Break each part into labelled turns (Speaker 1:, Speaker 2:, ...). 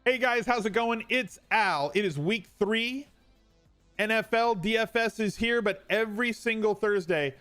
Speaker 1: Hey guys, how's it going? It's Al. It is week 3. NFL DFS is here, but every single Thursday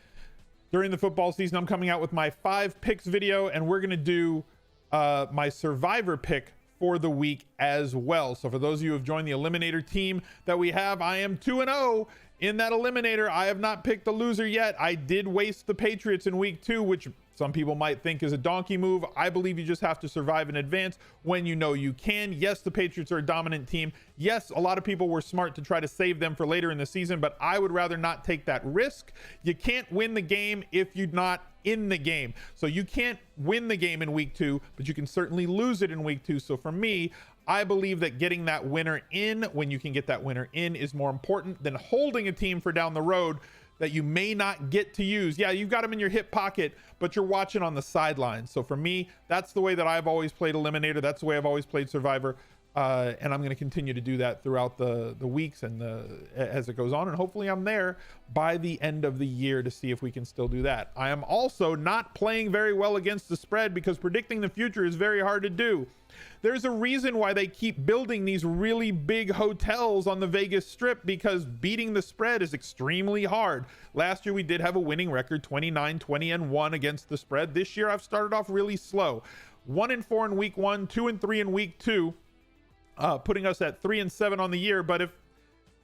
Speaker 1: during the football season, I'm coming out with my 5 picks video, and we're going to do my survivor pick for the week as well. So for those of you who have joined the eliminator team that we have, I am 2-0 in that eliminator. I have not picked the loser yet. I did waste the Patriots in week 2, which some people might think is a donkey move. I believe you just have to survive in advance when you know you can. Yes, the Patriots are a dominant team. Yes, a lot of people were smart to try to save them for later in the season, but I would rather not take that risk. You can't win the game if you're not in the game. So you can't win the game in week 2, but you can certainly lose it in week 2. So for me, I believe that getting that winner in when you can get that winner in is more important than holding a team for down the road that you may not get to use. Yeah, you've got them in your hip pocket, but you're watching on the sidelines. So for me, that's the way that I've always played Eliminator. That's the way I've always played Survivor. And I'm going to continue to do that throughout the weeks and as it goes on. And hopefully I'm there by the end of the year to see if we can still do that. I am also not playing very well against the spread because predicting the future is very hard to do. There's a reason why they keep building these really big hotels on the Vegas Strip, because beating the spread is extremely hard. Last year we did have a winning record, 29-20-1 against the spread. This year I've started off really slow. 1-4 in week 1, 2-3 in week 2, putting us at 3-7 on the year. But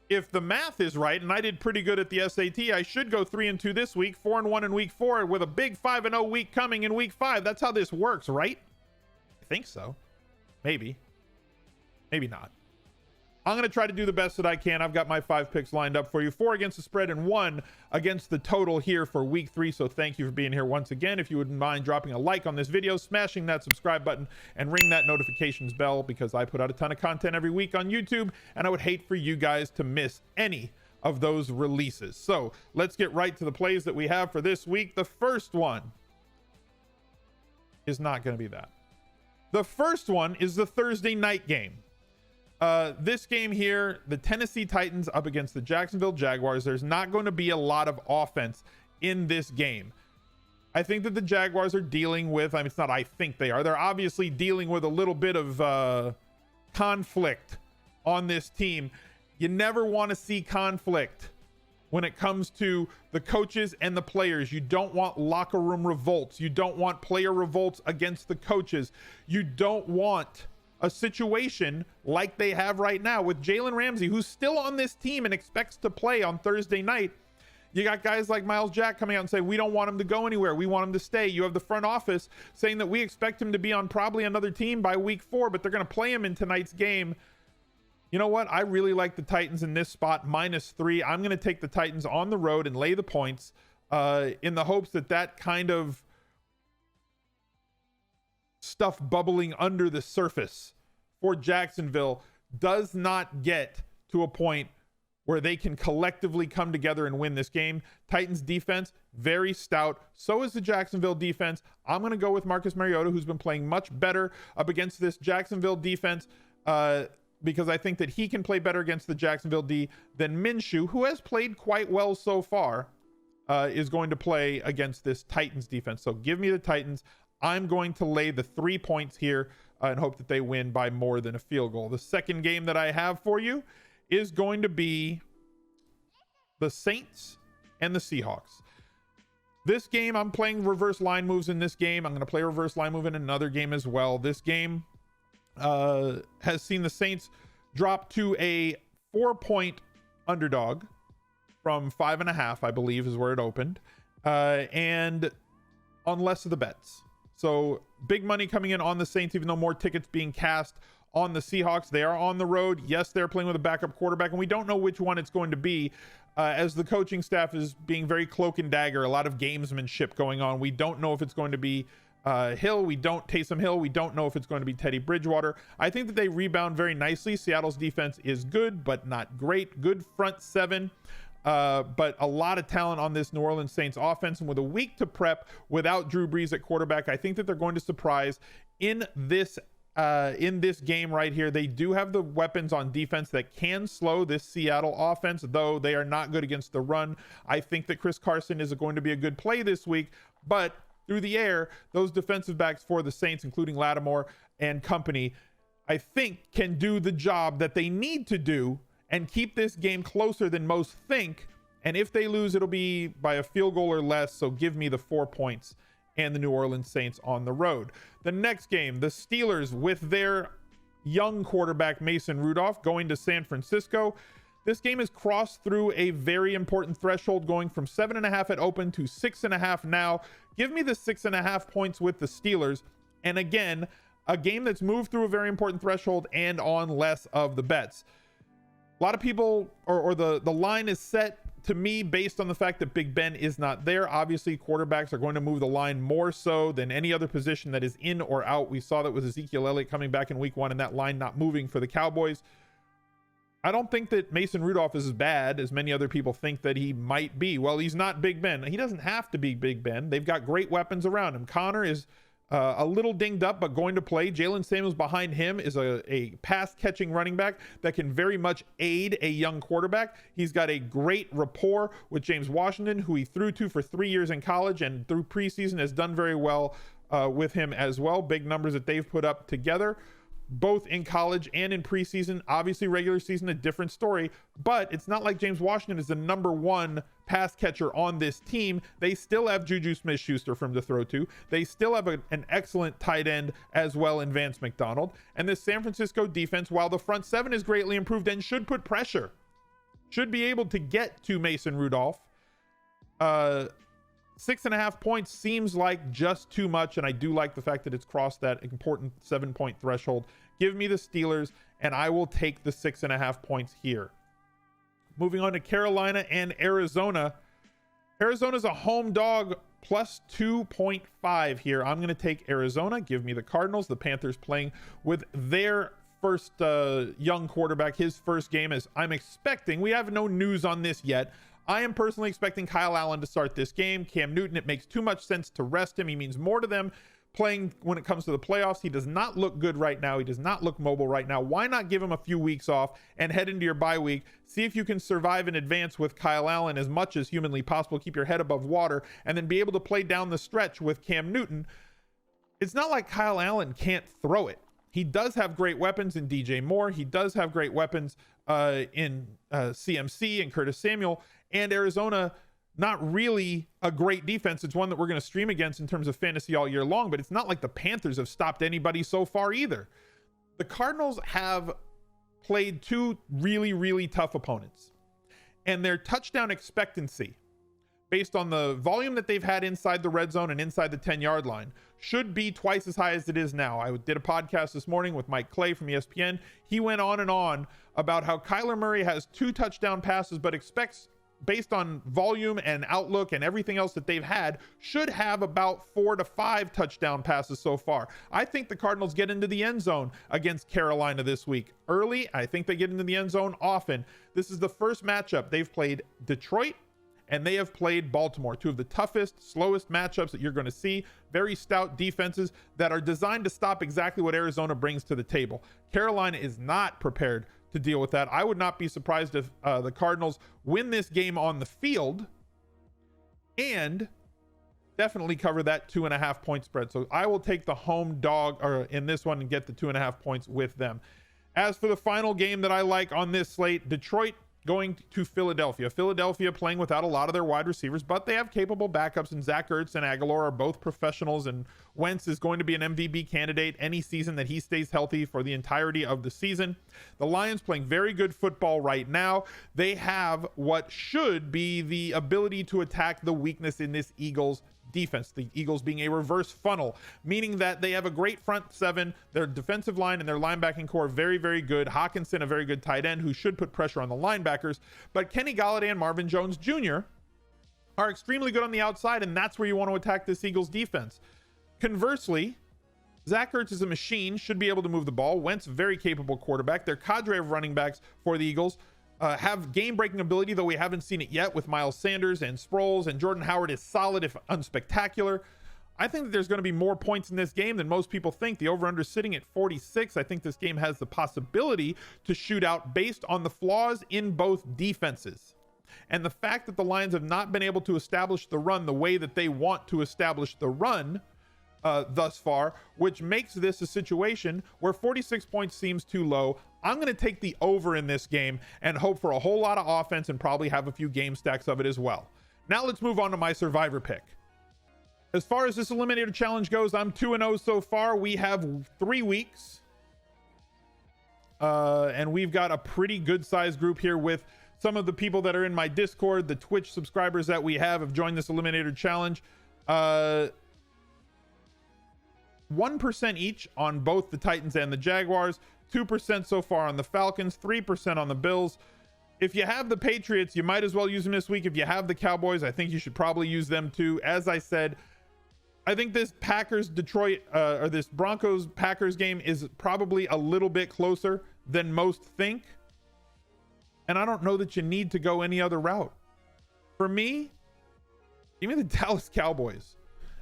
Speaker 1: if the math is right, and I did pretty good at the SAT, I should go 3-2 this week, 4-1 in week 4, with a big 5-0 week coming in week 5. That's how this works, right? I think so. Maybe not. I'm going to try to do the best that I can. I've got my 5 picks lined up for you. 4 against the spread and 1 against the total here for week 3. So thank you for being here once again. If you wouldn't mind dropping a like on this video, smashing that subscribe button, and ring that notifications bell, because I put out a ton of content every week on YouTube, and I would hate for you guys to miss any of those releases. So let's get right to the plays that we have for this week. The first one is not going to be that. The first one is the Thursday night game. This game here, the Tennessee Titans up against the Jacksonville Jaguars. There's not going to be a lot of offense in this game. I think that the Jaguars are dealing with, I mean, it's not I think they are. They're obviously dealing with a little bit of conflict on this team. You never want to see conflict when it comes to the coaches and the players. You don't want locker room revolts. You don't want player revolts against the coaches. You don't want a situation like they have right now with Jalen Ramsey, who's still on this team and expects to play on Thursday night. You got guys like Miles Jack coming out and say, we don't want him to go anywhere. We want him to stay. You have the front office saying that we expect him to be on probably another team by week 4, but they're going to play him in tonight's game. You know what? I really like the Titans in this spot, -3. I'm going to take the Titans on the road and lay the points in the hopes that that kind of stuff bubbling under the surface for Jacksonville does not get to a point where they can collectively come together and win this game. Titans defense, very stout. So is the Jacksonville defense. I'm going to go with Marcus Mariota, who's been playing much better up against this Jacksonville defense, because I think that he can play better against the Jacksonville D than Minshew, who has played quite well so far, is going to play against this Titans defense. So give me the Titans. I'm going to lay the 3 points here and hope that they win by more than a field goal. The second game that I have for you is going to be the Saints and the Seahawks. This game, I'm playing reverse line moves in this game. I'm going to play reverse line move in another game as well. This game has seen the Saints drop to a 4-point underdog from 5.5, I believe is where it opened, and on less of the bets. So big money coming in on the Saints, even though more tickets being cast on the Seahawks. They are on the road. Yes, they're playing with a backup quarterback, and we don't know which one it's going to be, as the coaching staff is being very cloak and dagger, a lot of gamesmanship going on. We don't know if it's going to be Taysom Hill. We don't know if it's going to be Teddy Bridgewater. I think that they rebound very nicely. Seattle's defense is good, but not great. Good front 7, but a lot of talent on this New Orleans Saints offense. And with a week to prep without Drew Brees at quarterback, I think that they're going to surprise in this game right here. They do have the weapons on defense that can slow this Seattle offense, though they are not good against the run. I think that Chris Carson is going to be a good play this week, but through the air, those defensive backs for the Saints, including Lattimore and company, I think, can do the job that they need to do and keep this game closer than most think. And if they lose, it'll be by a field goal or less. So give me the 4 points and the New Orleans Saints on the road. The next game, the Steelers with their young quarterback Mason Rudolph going to San Francisco. This game has crossed through a very important threshold, going from 7.5 at open to 6.5 now. Give me the 6.5 points with the Steelers. And again, a game that's moved through a very important threshold and on less of the bets. A lot of people, or the line is set to me based on the fact that Big Ben is not there. Obviously, quarterbacks are going to move the line more so than any other position that is in or out. We saw that with Ezekiel Elliott coming back in week 1 and that line not moving for the Cowboys. I don't think that Mason Rudolph is as bad as many other people think that he might be. Well, he's not Big Ben. He doesn't have to be Big Ben. They've got great weapons around him. Connor is a little dinged up, but going to play. Jalen Samuels behind him is a pass-catching running back that can very much aid a young quarterback. He's got a great rapport with James Washington, who he threw to for 3 years in college and through preseason has done very well with him as well. Big numbers that they've put up together, both in college and in preseason. Obviously, regular season, a different story, but it's not like James Washington is the number 1 pass catcher on this team. They still have Juju Smith-Schuster from to throw to. They still have an excellent tight end as well in Vance McDonald. And this San Francisco defense, while the front 7 is greatly improved and should put pressure, should be able to get to Mason Rudolph. 6.5 points seems like just too much, and I do like the fact that it's crossed that important 7-point threshold. Give me the Steelers, and I will take the 6.5 points here. Moving on to Carolina and Arizona. Arizona's a home dog plus 2.5 here. I'm going to take Arizona. Give me the Cardinals. The Panthers playing with their first young quarterback, his first game, as I'm expecting. We have no news on this yet. I am personally expecting Kyle Allen to start this game. Cam Newton, it makes too much sense to rest him. He means more to them playing when it comes to the playoffs. He does not look good right now. He does not look mobile right now. Why not give him a few weeks off and head into your bye week? See if you can survive in advance with Kyle Allen as much as humanly possible. Keep your head above water and then be able to play down the stretch with Cam Newton. It's not like Kyle Allen can't throw it. He does have great weapons in DJ Moore. He does have great weapons in CMC and Curtis Samuel. And Arizona, not really a great defense. It's one that we're going to stream against in terms of fantasy all year long, but it's not like the Panthers have stopped anybody so far either. The Cardinals have played 2 really, really tough opponents, and their touchdown expectancy, based on the volume that they've had inside the red zone and inside the 10-yard line, should be twice as high as it is now. I did a podcast this morning with Mike Clay from ESPN. He went on and on about how Kyler Murray has 2 touchdown passes, but expects, based on volume and outlook and everything else that they've had, should have about 4 to 5 touchdown passes so far. I think the Cardinals get into the end zone against Carolina this week. Early, I think they get into the end zone often. This is the first matchup. They've played Detroit and they have played Baltimore, 2 of the toughest, slowest matchups that you're going to see. Very stout defenses that are designed to stop exactly what Arizona brings to the table. Carolina is not prepared to deal with that. I would not be surprised if the Cardinals win this game on the field and definitely cover that 2.5 point spread. So I will take the home dog in this one and get the 2.5 points with them. As for the final game that I like on this slate, Detroit going to Philadelphia. Philadelphia playing without a lot of their wide receivers, but they have capable backups, and Zach Ertz and Aguilar are both professionals, and Wentz is going to be an MVP candidate any season that he stays healthy for the entirety of the season. The Lions playing very good football right now. They have what should be the ability to attack the weakness in this Eagles defense, the Eagles being a reverse funnel, meaning that they have a great front 7, their defensive line and their linebacking core very, very good. Hawkinson, a very good tight end who should put pressure on the linebackers, but Kenny Golladay and Marvin Jones Jr. are extremely good on the outside, and that's where you want to attack this Eagles defense. Conversely, Zach Ertz is a machine, should be able to move the ball. Wentz, very capable quarterback. Their cadre of running backs for the Eagles have game-breaking ability, though we haven't seen it yet with Miles Sanders and Sproles, and Jordan Howard is solid if unspectacular. I think that there's going to be more points in this game than most people think. The over-under sitting at 46. I think this game has the possibility to shoot out based on the flaws in both defenses. And the fact that the Lions have not been able to establish the run the way that they want to establish the run thus far, which makes this a situation where 46 points seems too low. I'm going to take the over in this game and hope for a whole lot of offense and probably have a few game stacks of it as well. Now let's move on to my survivor pick. As far as this eliminator challenge goes, I'm 2-0 so far. We have 3 weeks. And we've got a pretty good sized group here with some of the people that are in my Discord. The Twitch subscribers that we have joined this eliminator challenge. 1% each on both the Titans and the Jaguars. 2% so far on the Falcons. 3% on the Bills. If you have the Patriots, you might as well use them this week. If you have the Cowboys, I think you should probably use them too. As I said, I think this this Broncos Packers game is probably a little bit closer than most think. And I don't know that you need to go any other route. For me, give me the Dallas Cowboys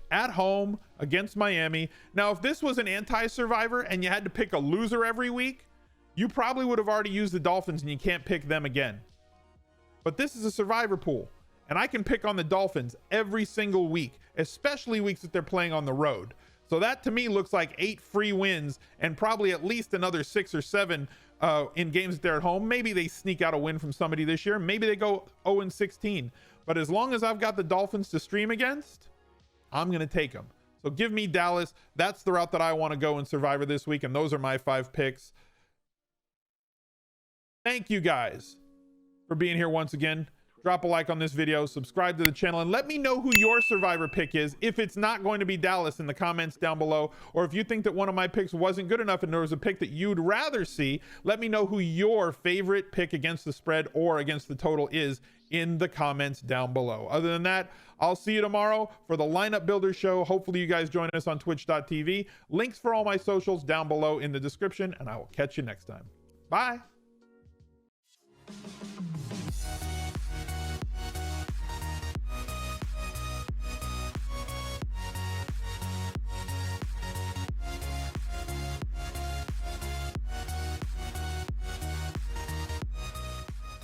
Speaker 1: at home against Miami. Now, if this was an anti-survivor and you had to pick a loser every week, you probably would have already used the Dolphins and you can't pick them again. But this is a survivor pool. And I can pick on the Dolphins every single week, especially weeks that they're playing on the road. So that to me looks like 8 free wins and probably at least another 6 or 7 in games that they're at home. Maybe they sneak out a win from somebody this year. Maybe they go 0-16. But as long as I've got the Dolphins to stream against, I'm going to take them. So give me Dallas. That's the route that I want to go in Survivor this week. And those are my 5 picks. Thank you guys for being here once again. Drop a like on this video, subscribe to the channel, and let me know who your survivor pick is. If it's not going to be Dallas, in the comments down below, or if you think that one of my picks wasn't good enough and there was a pick that you'd rather see, let me know who your favorite pick against the spread or against the total is in the comments down below. Other than that, I'll see you tomorrow for the Lineup Builder Show. Hopefully you guys join us on twitch.tv. Links for all my socials down below in the description, and I will catch you next time. Bye.